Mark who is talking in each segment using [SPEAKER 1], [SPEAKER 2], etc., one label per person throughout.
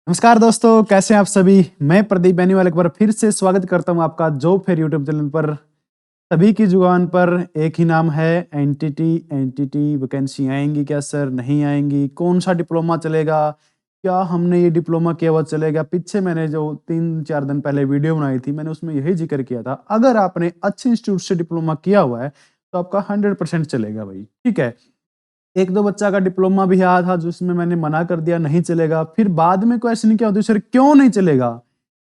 [SPEAKER 1] नमस्कार दोस्तों, कैसे हैं आप सभी? मैं प्रदीप बेनीवाल एक बार फिर से स्वागत करता हूं आपका जॉब फेयर यूट्यूब चैनल पर। सभी की जुबान पर एक ही नाम है एनटीटी। एनटीटी वैकेंसी आएंगी क्या सर? नहीं आएंगी? कौन सा डिप्लोमा चलेगा? क्या हमने ये डिप्लोमा किया हुआ चलेगा? पीछे मैंने जो 3-4 दिन पहले वीडियो बनाई थी, मैंने उसमें यही जिक्र किया था। अगर आपने अच्छे इंस्टीट्यूट से डिप्लोमा किया हुआ है, तो आपका 100% चलेगा भाई, ठीक है? 1-2 बच्चा का डिप्लोमा भी आया था जिसमें मैंने मना कर दिया नहीं चलेगा। फिर बाद में क्वेश्चन क्या होता है, सर क्यों नहीं चलेगा?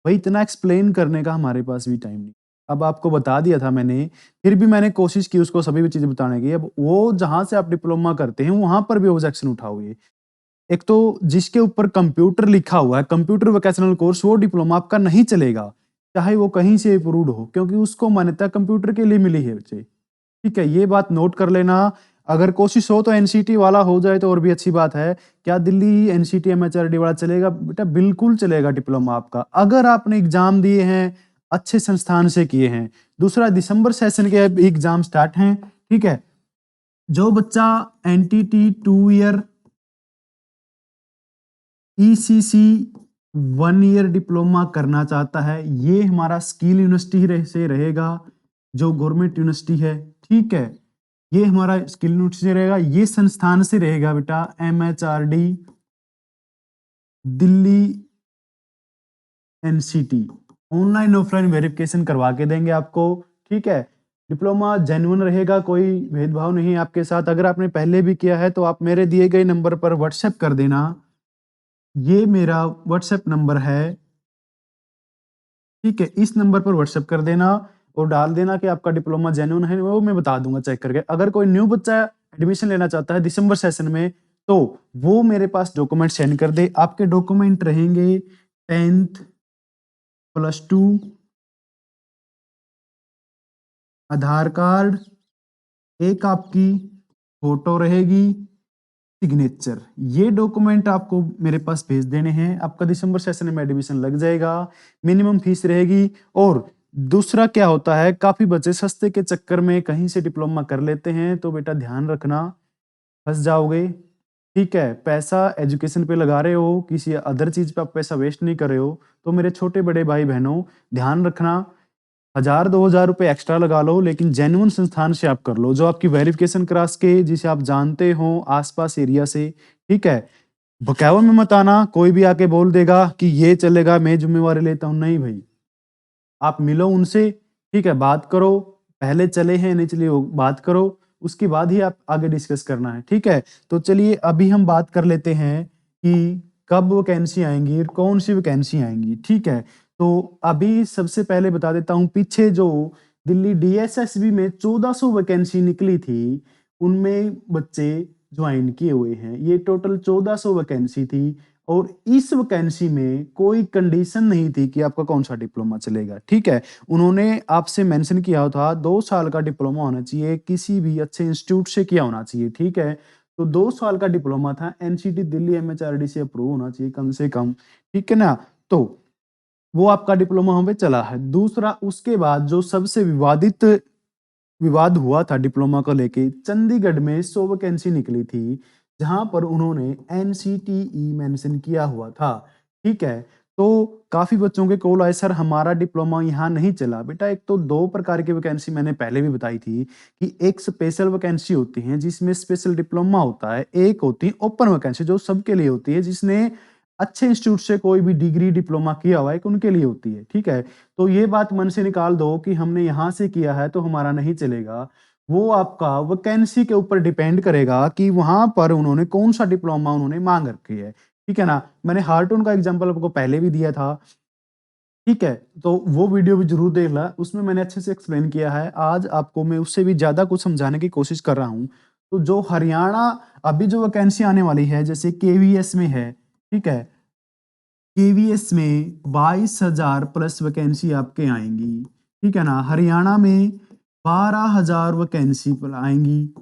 [SPEAKER 1] भाई इतना एक्सप्लेन करने का हमारे पास भी टाइम नहीं। अब आपको बता दिया था मैंने, फिर भी मैंने कोशिश की उसको सभी भी चीज़ें बताने की। अब वो जहाँ से आप डिप्लोमा करते हैं, वहाँ पर भी ऑब्जेक्शन उठाओगे। एक तो जिसके ऊपर कंप्यूटर लिखा हुआ है, कंप्यूटर वोकेशनल कोर्स, वो डिप्लोमा आपका नहीं चलेगा, चाहे वो कहीं से अप्रूव्ड हो, क्योंकि उसको मान्यता कंप्यूटर के लिए मिली है बच्चे। ठीक है, ये बात नोट कर लेना। अगर कोशिश हो तो एनसीटी वाला हो जाए तो और भी अच्छी बात है। क्या दिल्ली एनसीटी एमएचआरडी वाला चलेगा? बेटा बिल्कुल चलेगा डिप्लोमा आपका, अगर आपने एग्ज़ाम दिए हैं, अच्छे संस्थान से किए हैं। दूसरा, दिसंबर सेशन के अब एग्ज़ाम स्टार्ट हैं, ठीक है? जो बच्चा NTT 2 year ECC 1 year diploma करना चाहता है, ये हमारा स्किल यूनिवर्सिटी से रहेगा, जो गवर्नमेंट यूनिवर्सिटी है, ठीक है? ये हमारा स्किल यूनिवर्सिटी से रहेगा, ये संस्थान से रहेगा बेटा MHRD Delhi NCT. Online offline verification करवा के देंगे आपको, ठीक है? डिप्लोमा जेन्युइन रहेगा, कोई भेदभाव नहीं आपके साथ। अगर आपने पहले भी किया है तो आप मेरे दिए गए नंबर पर व्हाट्सएप कर देना। ये मेरा व्हाट्सएप नंबर है, ठीक है? इस नंबर पर व्हाट्सएप कर देना और डाल देना कि आपका डिप्लोमा जेन्युइन है, वो मैं बता दूँगा चेक करके। अगर कोई न्यू बच्चा एडमिशन लेना चाहता है दिसंबर सेशन में, तो वो मेरे पास डॉक्यूमेंट सेंड कर दे। आपके डॉक्यूमेंट रहेंगे 10th +2 आधार कार्ड, एक आपकी फ़ोटो रहेगी, सिग्नेचर। ये डॉक्यूमेंट आपको मेरे पास भेज देने हैं, आपका दिसंबर सेशन में एडमिशन लग जाएगा। मिनिमम फीस रहेगी। और दूसरा क्या होता है, काफ़ी बच्चे सस्ते के चक्कर में कहीं से डिप्लोमा कर लेते हैं, तो बेटा ध्यान रखना, फँस जाओगे, ठीक है? पैसा एजुकेशन पे लगा रहे हो, किसी अदर चीज़ पे आप पैसा वेस्ट नहीं कर रहे हो, तो मेरे छोटे-बड़े भाई-बहनों, ध्यान रखना। 1000-2000 रुपए एक्स्ट्रा लगा लो, लेकिन जेन्युइन संस्थान से आप कर लो, जो आपकी वेरिफिकेशन करा सके, जिसे आप जानते हो आस-पास एरिया से, ठीक है? बहकावे में मत आना, कोई भी आके बोल देगा कि ये चलेगा, मैं ज़िम्मेवारी लेता हूँ, नहीं भई। आप मिलो उनसे, ठीक है? बात करो, पहले चले हैं, नहीं चले हो, बात करो, उसके बाद ही आप आगे डिस्कस करना है, ठीक है? तो चलिए अभी हम बात कर लेते हैं कि कब वैकेंसी आएँगी और कौन-सी वैकेंसी आएँगी, ठीक है? तो अभी सबसे पहले बता देता हूँ, पीछे जो दिल्ली डीएसएसबी में 1400 वैकेंसी निकली थी, उनमें बच्चे जॉइन किए हुए हैं। ये टोटल 1400 वैकेंसी थी और इस वैकेंसी में कोई कंडीशन नहीं थी कि आपका कौन-सा डिप्लोमा चलेगा, ठीक है? उन्होंने आपसे मेंशन किया था 2 साल का डिप्लोमा होना चाहिए, किसी भी अच्छे इंस्टीट्यूट से किया होना चाहिए, ठीक है? तो 2 साल का डिप्लोमा था, एनसीटी दिल्ली एमएचआरडी से अप्रूव होना चाहिए कम से कम, ठीक है ना? तो वो आपका डिप्लोमा वहाँ पे चला है। दूसरा, उसके बाद जो सबसे विवाद हुआ था डिप्लोमा को लेके, चंडीगढ़ में 100 वैकेंसी निकली थी, जहाँ पर उन्होंने एनसीटीई मेंशन किया हुआ था, ठीक है? तो काफ़ी बच्चों के कॉल आए, सर हमारा डिप्लोमा यहाँ नहीं चला। बेटा एक तो 2 प्रकार की वैकेंसी मैंने पहले भी बताई थी कि एक स्पेशल वैकेंसी होती है जिसमें स्पेशल डिप्लोमा होता है, एक होती है ओपन वैकेंसी जो सबके लिए होती है, जिसने अच्छे इंस्टीट्यूट से कोई भी डिग्री डिप्लोमा किया हुआ है, एक उनके लिए होती है, ठीक है? तो ये बात मन से निकाल दो कि हमने यहाँ से किया है तो हमारा नहीं चलेगा। वो आपका वैकेंसी के ऊपर डिपेंड करेगा कि वहाँ पर उन्होंने कौन-सा डिप्लोमा उन्होंने माँग रखी है, ठीक है ना? मैंने हार्टून का एग्ज़ाम्पल आपको पहले भी दिया था, ठीक है? तो वो वीडियो भी ज़रूर देखना, उसमें मैंने अच्छे से एक्सप्लेन किया है। आज आपको मैं उससे भी ज़्यादा कुछ समझाने की कोशिश कर रहा हूँ। तो जो हरियाणा अभी जो वैकेंसी आने वाली है, जैसे केवीएस में है, ठीक है? केवीएस में 22,000 प्लस वैकेंसी आपके आएँगी, ठीक है ना? हरियाणा में 12,000 वैकेंसी पर आएँगी।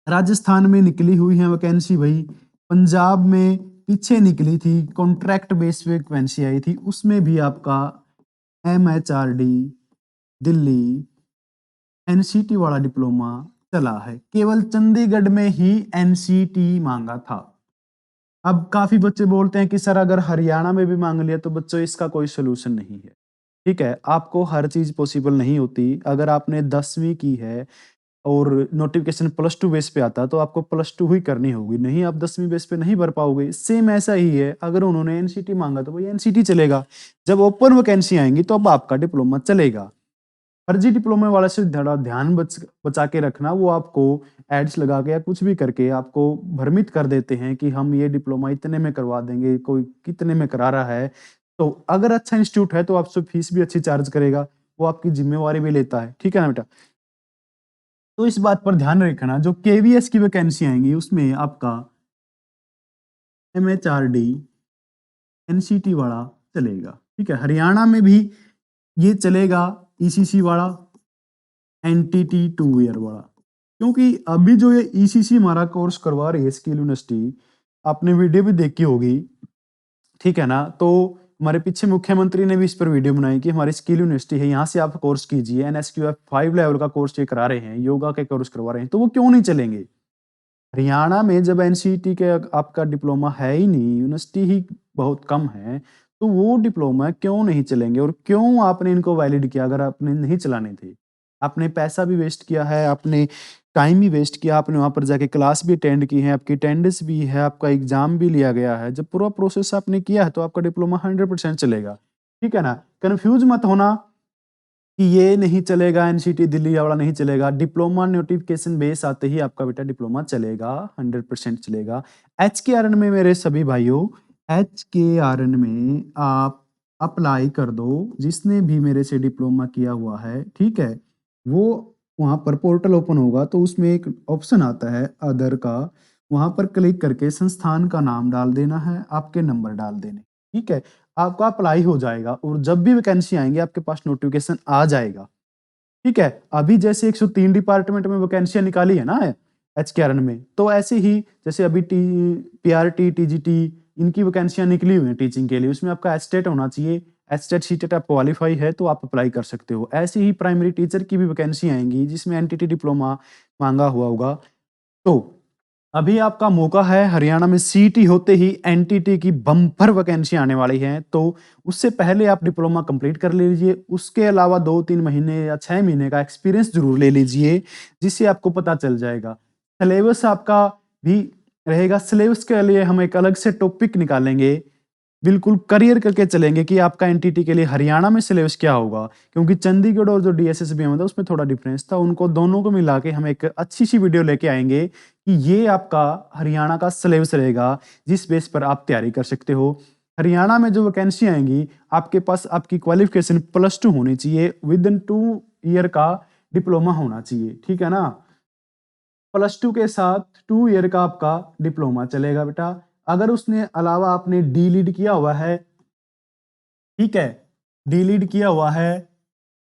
[SPEAKER 1] राजस्थान में निकली हुई है वैकेंसी भई। पंजाब में पीछे निकली थी, कॉन्ट्रैक्ट बेस पे वैकेंसी आई थी, उसमें भी आपका एमएचआरडी दिल्ली एनसीटी वाला डिप्लोमा चला है। केवल चंडीगढ़ में ही एनसीटी माँगा था। अब काफ़ी बच्चे बोलते हैं कि सर अगर हरियाणा में भी माँग लिया तो बच्चों इसका कोई सॉल्यूशन नहीं है। ठीक है? आपको हर चीज़ पॉसिबल नहीं होती। अगर आपने 10वीं की है और नोटिफ़िकेशन +2 बेस पे आता है तो आपको +2 ही करनी होगी, नहीं आप 10वीं बेस पे नहीं भर पाओगे। सेम ऐसा ही है, अगर उन्होंने एनसीटी माँगा तो वही एनसीटी चलेगा। जब ओपन वैकेंसी आएँगी तो अब आपका डिप्लोमा चलेगा। फर्जी डिप्लोमा वाले से थोड़ा ध्यान बचा के रखना, वो आपको एड्स लगा के या कुछ भी करके आपको भ्रमित कर देते हैं कि हम ये डिप्लोमा इतने में करवा देंगे, कोई कितने में करा रहा है। तो अगर अच्छा इंस्टीट्यूट है तो आपसे फीस भी अच्छी चार्ज करेगा, वो आपकी ज़िम्मेवारी भी लेता है। ठीक है ना बेटा? तो इस बात पर ध्यान रखना, जो केवीएस की वैकेंसी आएँगी उसमें आपका एमएचआरडी, एनसीटी वाला चलेगा। ठीक है? हरियाणा में भी ये चलेगा, ईसीसी वाला, एनटीटी 2 ईयर वाला। क्योंकि अभी जो ये ईसीसी हमारा कोर्स करवा रही है स्किल यूनिवर्सिटी, आपने वीडियो भी देखी होगी, ठीक है ना? तो हमारे पीछे मुख्यमंत्री ने भी इस पर वीडियो बनाई कि हमारी स्किल यूनिवर्सिटी है, यहाँ से आप कोर्स कीजिए। एनएसक्यूएफ 5 लेवल का कोर्स ये करा रहे हैं, योगा के कोर्स करवा रहे हैं, तो वो क्यों नहीं चलेंगे? हरियाणा में जब एनसीटी के आपका डिप्लोमा है ही नहीं, यूनिवर्सिटी ही बहुत कम है, तो वो डिप्लोमा क्यों नहीं चलेंगे और क्यों आपने इनको वैलिड किया अगर आपने नहीं चलाने थे? आपने पैसा भी वेस्ट किया है, आपने टाइम भी वेस्ट किया, आपने वहाँ पर जाके क्लास भी अटेंड की है, आपकी अटेंडेंस भी है, आपका एग्ज़ाम भी लिया गया है। जब पूरा प्रोसेस आपने किया है, तो आपका डिप्लोमा 100% चलेगा। ठीक है ना? कन्फ्यूज़ मत होना कि ये नहीं चलेगा, एनसीटी दिल्ली वाला नहीं चलेगा। डिप्लोमा नोटिफ़िकेशन बेस आते ही आपका बेटा डिप्लोमा चलेगा, 100% चलेगा। एचकेआरएन में मेरे सभी भाइयों, एचकेआरएन में आप अप्लाई कर दो, जिसने भी मेरे से डिप्लोमा किया हुआ है, ठीक है? वो वहाँ पर पोर्टल ओपन होगा तो उसमें एक ऑप्शन आता है अदर का, वहाँ पर क्लिक करके संस्थान का नाम डाल देना है, आपके नंबर डाल देने, ठीक है? आपका अप्लाई हो जाएगा और जब भी वैकेंसी आएँगी आपके पास नोटिफ़िकेशन आ जाएगा, ठीक है? अभी जैसे 103 डिपार्टमेंट में वैकेंसियाँ निकाली है ना एचकेआरएन में, तो ऐसे ही जैसे अभी पीआरटी, टीजीटी इनकी वैकेंसियाँ निकली हुई हैं टीचिंग के लिए, उसमें आपका एचटेट होना चाहिए। एचटेट, सीटेट आप क्वालीफाई है तो आप अप्लाई कर सकते हो। ऐसे ही प्राइमरी टीचर की भी वैकेंसी आएँगी जिसमें एनटीटी डिप्लोमा माँगा हुआ होगा। तो अभी आपका मौका है, हरियाणा में सीईटी होते ही एनटीटी की बम्पर वैकेंसी आने वाली है, तो उससे पहले आप डिप्लोमा कंप्लीट कर लीजिए। उसके अलावा 2-3 महीने या 6 महीने का एक्सपीरियंस ज़रूर ले लीजिए, जिससे आपको पता चल जाएगा। सिलेबस आपका भी रहेगा, सिलेबस के लिए हम एक अलग से टॉपिक निकालेंगे, बिल्कुल करियर करके चलेंगे कि आपका एनटीटी के लिए हरियाणा में सिलेबस क्या होगा? क्योंकि चंडीगढ़ और जो डीएसएसबीएम था उसमें थोड़ा डिफरेंस था, उनको दोनों को मिला के हम एक अच्छी-सी वीडियो लेके आएँगे कि ये आपका हरियाणा का सिलेबस रहेगा, जिस बेस पर आप तैयारी कर सकते हो। हरियाणा में जो वैकेंसी आएँगी, आपके पास आपकी क्वालिफ़िकेशन +2 होनी चाहिए, विदिन 2 ईयर का डिप्लोमा होना चाहिए, ठीक है ना? +2 के साथ 2 ईयर का आपका डिप्लोमा चलेगा बेटा। अगर उसने अलावा आपने डी-लीड किया हुआ है, ठीक है? डी-लीड किया हुआ है,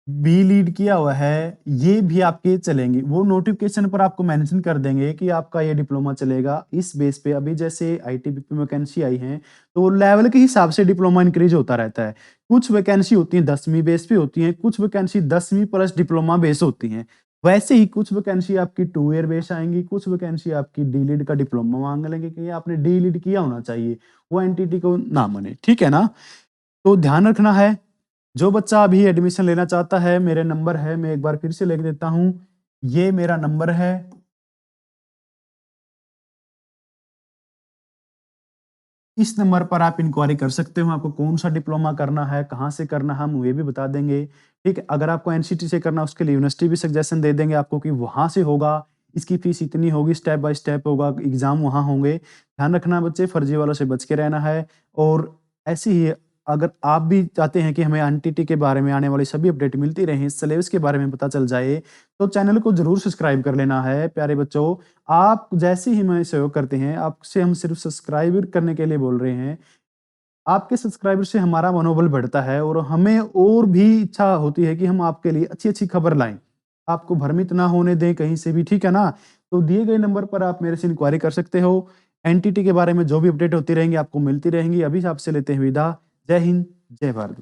[SPEAKER 1] बी-लीड किया हुआ है, ये भी आपके चलेंगे। वो नोटिफ़िकेशन पर आपको मेंशन कर देंगे कि आपका ये डिप्लोमा चलेगा। इस बेस पे अभी जैसे आईटीबीपी में वैकेंसी आई हैं, तो वो लेवल के हिसाब से डिप्लोमा इंक्रीज़ होता रहता है। कुछ वैकेंसी होती हैं 10वीं बेस पे होती हैं, कुछ वैकेंसी 10वीं प्लस डिप्लोमा बेस होती हैं। वैसे ही कुछ वैकेंसी आपकी 2 ईयर बेस आएँगी, कुछ वैकेंसी आपकी डी-लीड का डिप्लोमा माँग लेंगे कि आपने डी-लीड किया होना चाहिए, वो एनटीटी को ना माने, ठीक है ना? तो ध्यान रखना है, जो बच्चा अभी एडमिशन लेना चाहता है, मेरे नंबर है, मैं एक बार फिर से लिख देता हूँ, ये मेरा नंबर है। इस नंबर पर आप इंक्वायरी कर सकते हो, आपको कौन-सा डिप्लोमा करना है, कहाँ से करना है, हम ये भी बता देंगे, ठीक है? अगर आपको एनसीटी से करना है, उसके लिए यूनिवर्सिटी भी सजेशन दे देंगे आपको कि वहाँ से होगा, इसकी फीस इतनी होगी, स्टेप बाय स्टेप होगा, एग्ज़ाम वहाँ होंगे। ध्यान रखना बच्चे, फर्जी वालों से बच के रहना है और ऐसे ही अगर आप भी चाहते हैं कि हमें एनटीटी के बारे में आने वाली सभी अपडेट मिलती रहें, सिलेबस के बारे में पता चल जाए, तो चैनल को ज़रूर सब्सक्राइब कर लेना है, प्यारे बच्चों। आप जैसे ही हमें सहयोग करते हैं, आपसे हम सिर्फ़ सब्सक्राइब करने के लिए बोल रहे हैं। आपके सब्सक्राइबर से हमारा मनोबल बढ़ता है और हमें और भी इच्छा होती है कि हम आपके लिए अच्छी-अच्छी खबर लाएँ। आपको भ्रमित ना होने दें कहीं से भी, ठीक है ना? तो दिए गए नंबर पर आप मेरे से इंक्वायरी कर सकते हो। एनटीटी के बारे में जो भी अपडेट होती रहेंगी, आपको मिलती रहेंगी। अभी आपसे लेते हैं विदा। जय हिंद, जय भारत।